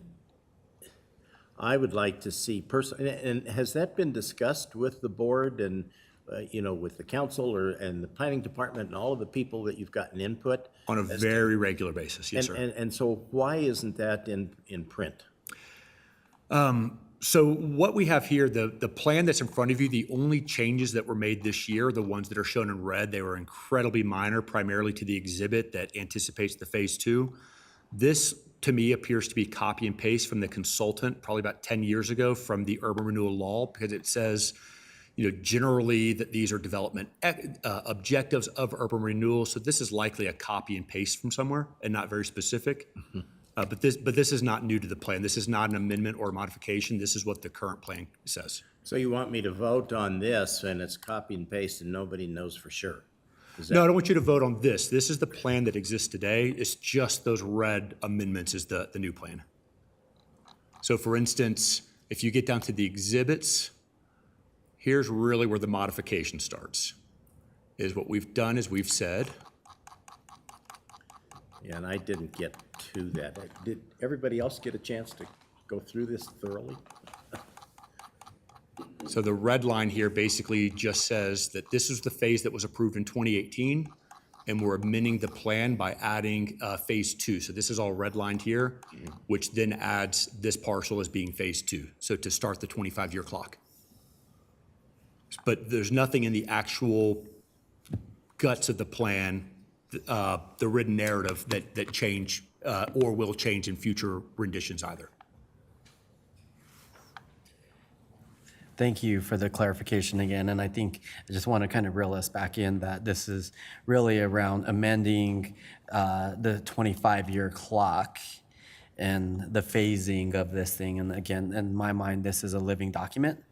I would like to see and has that been discussed with the board and with the council and the planning department and all of the people that you've gotten input? On a very regular basis, yes, sir. And so why isn't that in print? So what we have here, the plan that's in front of you, the only changes that were made this year, the ones that are shown in red, they were incredibly minor, primarily to the exhibit that anticipates the phase 2. This, to me, appears to be copy and paste from the consultant, probably about 10 years ago, from the urban renewal law, because it says, generally that these are development objectives of urban renewal. So this is likely a copy and paste from somewhere and not very specific. Mm-hmm. But this is not new to the plan. This is not an amendment or a modification. This is what the current plan says. So you want me to vote on this and it's copy and paste and nobody knows for sure? No, I don't want you to vote on this. This is the plan that exists today. It's just those red amendments is the new plan. So for instance, if you get down to the exhibits, here's really where the modification starts. Is what we've done is we've said. Yeah, and I didn't get to that. Did everybody else get a chance to go through this thoroughly? So the red line here basically just says that this is the phase that was approved in 2018, and we're amending the plan by adding phase 2. So this is all redlined here, which then adds this parcel as being phase 2. So to start the 25-year clock. But there's nothing in the actual guts of the plan, the written narrative that change or will change in future renditions either. Thank you for the clarification again, and I think I just want to kind of reel us back in that this is really around amending the 25-year clock and the phasing of this thing. And again, in my mind, this is a living document,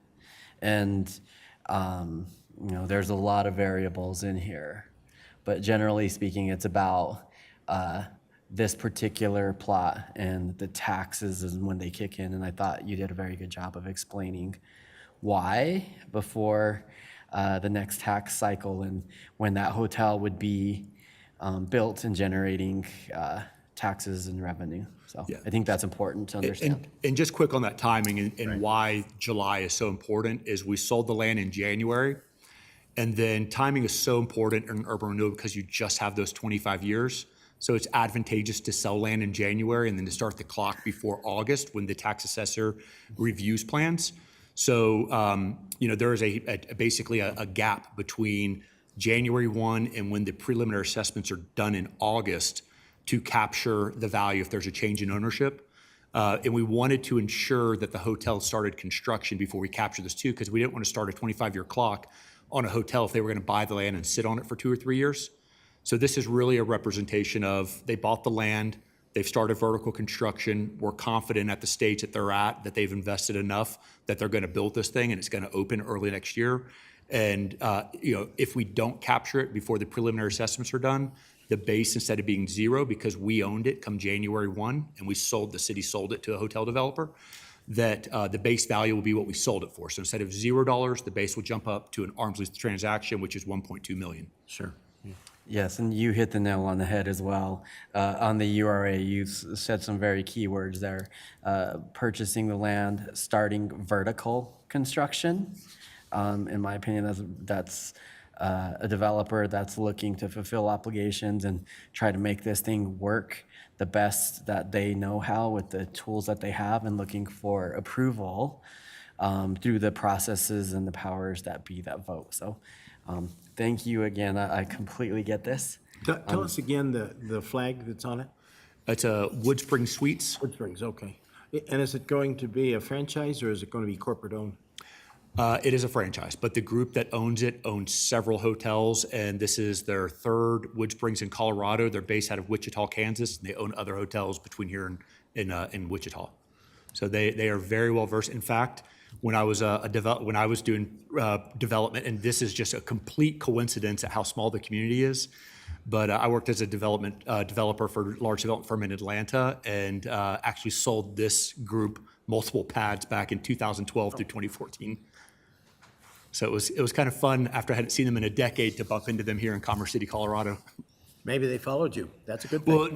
and there's a lot of variables in here, but generally speaking, it's about this particular plot and the taxes and when they kick in. And I thought you did a very good job of explaining why before the next tax cycle and when that hotel would be built and generating taxes and revenue. So Yeah. I think that's important to understand. And just quick on that timing and why July is so important is we sold the land in January. And then timing is so important in urban renewal because you just have those 25 years. So it's advantageous to sell land in January and then to start the clock before August when the tax assessor reviews plans. So, there is basically a gap between January 1 and when the preliminary assessments are done in August to capture the value if there's a change in ownership. And we wanted to ensure that the hotel started construction before we capture this too, because we didn't want to start a 25-year clock on a hotel if they were going to buy the land and sit on it for 2 or 3 years. So this is really a representation of they bought the land, they've started vertical construction. We're confident at the stage that they're at that they've invested enough that they're going to build this thing and it's going to open early next year. And if we don't capture it before the preliminary assessments are done, the base, instead of being zero, because we owned it come January 1 and the city sold it to a hotel developer, that the base value will be what we sold it for. So instead of $0, the base will jump up to an arm's length transaction, which is 1.2 million. Sure. Yes, and you hit the nail on the head as well. On the URA, you said some very key words there. Purchasing the land, starting vertical construction. In my opinion, that's a developer that's looking to fulfill obligations and try to make this thing work the best that they know how with the tools that they have, and looking for approval through the processes and the powers that be that vote. So thank you again. I completely get this. Tell us again the flag that's on it. It's a Wood Spring Suites. Wood Springs, okay. And is it going to be a franchise or is it going to be corporate owned? It is a franchise, but the group that owns it owns several hotels, and this is their third Wood Springs in Colorado. They're based out of Wichita, Kansas, and they own other hotels between here and in Wichita. So they are very well versed. In fact, when I was doing development, and this is just a complete coincidence at how small the community is, but I worked as a developer for a large development firm in Atlanta, and actually sold this group multiple pads back in 2012 through 2014. So it was kind of fun after I hadn't seen them in a decade to bump into them here in Commerce City, Colorado. Maybe they followed you. That's a good thing. Well,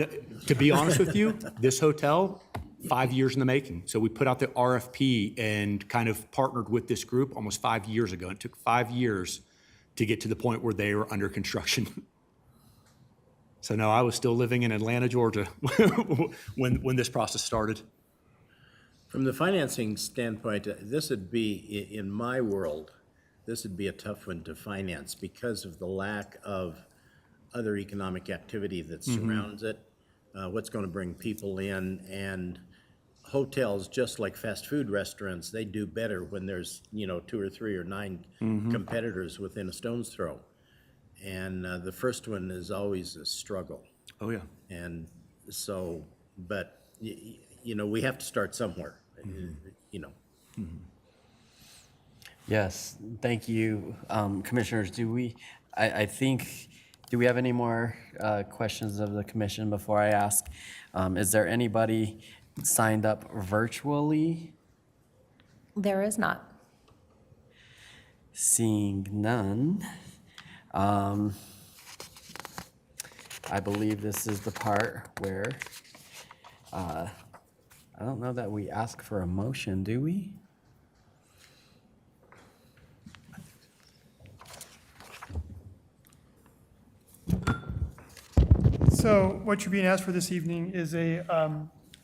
to be honest with you, this hotel, 5 years in the making. So we put out the RFP and kind of partnered with this group almost 5 years ago. It took 5 years to get to the point where they were under construction. So no, I was still living in Atlanta, Georgia when this process started. From the financing standpoint, this would be, in my world, this would be a tough one to finance because of the lack of other economic activity that surrounds it, what's going to bring people in, and hotels, just like fast food restaurants, they do better when there's 2 or 3 or 9 competitors within a stone's throw. And the first one is always a struggle. Oh yeah. And so, but we have to start somewhere. Yes, thank you, commissioners. Do we have any more questions of the commission before I ask? Is there anybody signed up virtually? There is not. Seeing none, I believe this is the part where I don't know that we ask for a motion, do we? So what you're being asked for this evening is a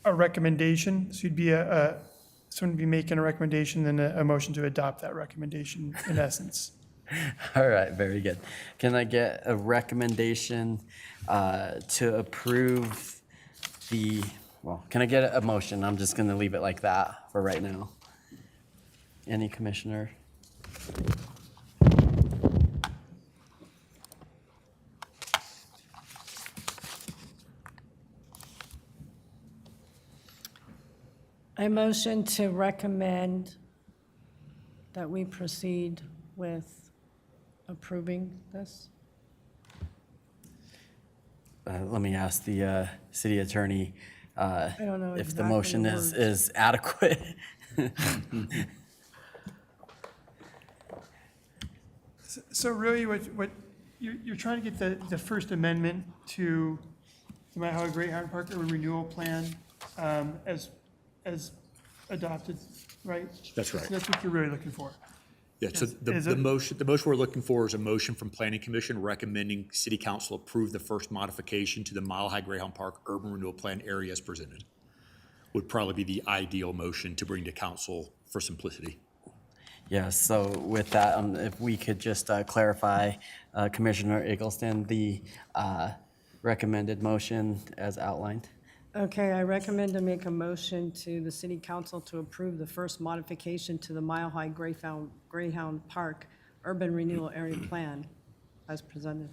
recommendation. So you'd be someone would be making a recommendation, then a motion to adopt that recommendation in essence. All right, very good. Can I get a recommendation to approve can I get a motion? I'm just going to leave it like that for right now. Any commissioner? I motion to recommend that we proceed with approving this. Let me ask the city attorney don't know if the exactly motion the is adequate. So really what you're trying to get the First Amendment to the Mile Greyhound Park Urban Renewal Plan as adopted, right? That's right. So that's what you're really looking for. Yeah, so Is the it- motion we're looking for is a motion from Planning Commission recommending City Council approve the first modification to the Mile High Greyhound Park Urban Renewal Plan area as presented. Would probably be the ideal motion to bring to council for simplicity. Yeah, so with that, if we could just clarify, Commissioner Eggleston, the recommended motion as outlined. Okay, I recommend to make a motion to the city council to approve the first modification to the Mile High Greyhound Park Urban Renewal Area Plan as presented.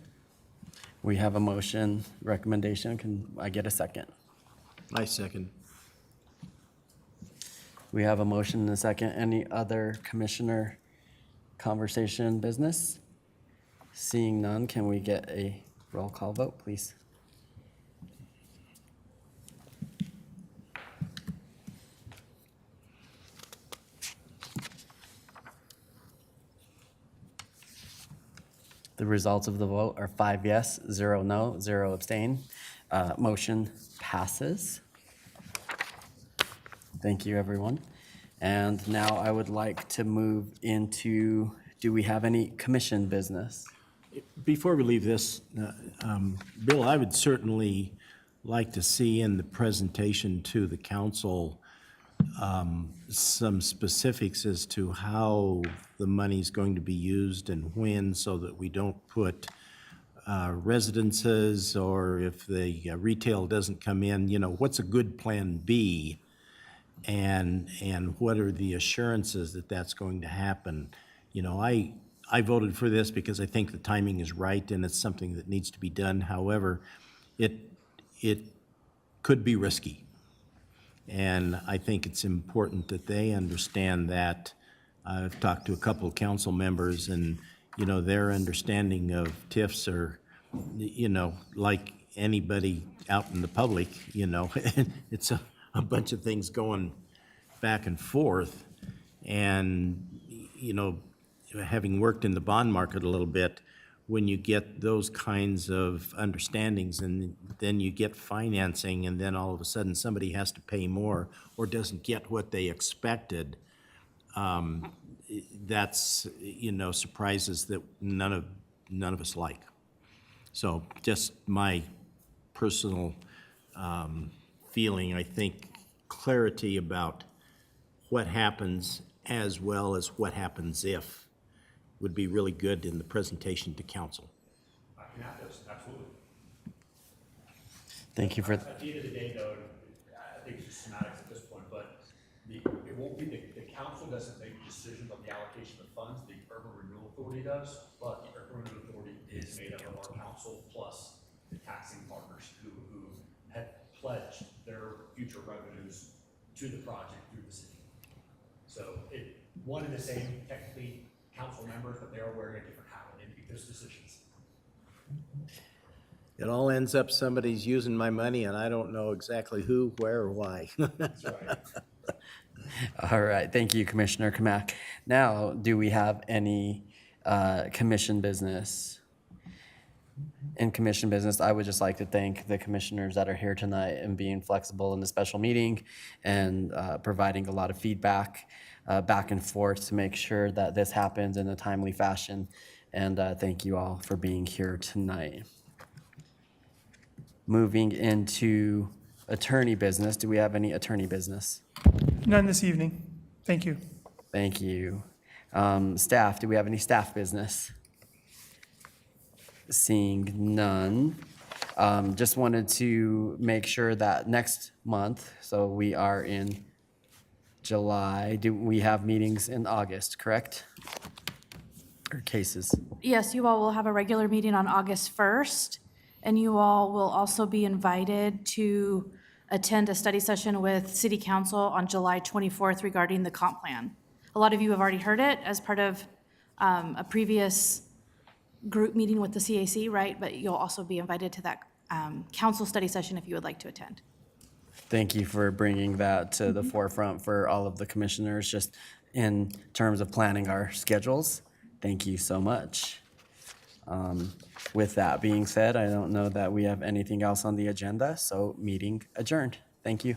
We have a motion recommendation. Can I get a second? I second. We have a motion and a second. Any other commissioner conversation business? Seeing none, can we get a roll call vote, please? The results of the vote are 5 yes, 0 no, 0 abstain. Motion passes. Thank you, everyone. And now I would like to move into, do we have any commission business? Before we leave this, Bill, I would certainly like to see in the presentation to the council some specifics as to how the money's going to be used and when, so that we don't put residences, or if the retail doesn't come in, what's a good plan B? And what are the assurances that that's going to happen? I voted for this because I think the timing is right and it's something that needs to be done. However, it could be risky. And I think it's important that they understand that. I've talked to a couple of council members, and, their understanding of TIFs are, like anybody out in the public, it's a bunch of things going back and forth. And, having worked in the bond market a little bit, when you get those kinds of understandings and then you get financing, and then all of a sudden somebody has to pay more or doesn't get what they expected, that's, surprises that none of us like. So just my personal feeling, I think clarity about what happens as well as what happens if would be really good in the presentation to council. Absolutely. Thank you for, At the end of the day, though, I think it's just semantics at this point, but it won't be, the council doesn't make decisions on the allocation of funds, the Urban Renewal Authority does, but the Urban Renewal Authority is made up of our council plus the taxing partners who had pledged their future revenues to the project through the city. So one and the same, technically, council members, but they are wearing a different hat when they make those decisions. It all ends up somebody's using my money and I don't know exactly who, where, or why. That's right. all right, thank you, Commissioner Kamak. Now, do we have any commission business? In commission business, I would just like to thank the commissioners that are here tonight and being flexible in the special meeting and providing a lot of feedback back and forth to make sure that this happens in a timely fashion. And thank you all for being here tonight. Moving into attorney business, do we have any attorney business? None this evening. Thank you. Thank you. Staff, do we have any staff business? Seeing none, just wanted to make sure that next month, so we are in July, do we have meetings in August, correct? Or cases? Yes, you all will have a regular meeting on August 1st, and you all will also be invited to attend a study session with City Council on July 24th regarding the comp plan. A lot of you have already heard it as part of a previous group meeting with the CAC, right? But you'll also be invited to that council study session if you would like to attend. Thank you for bringing that to the forefront for all of the commissioners, just in terms of planning our schedules. Thank you so much. With that being said, I don't know that we have anything else on the agenda, so meeting adjourned. Thank you.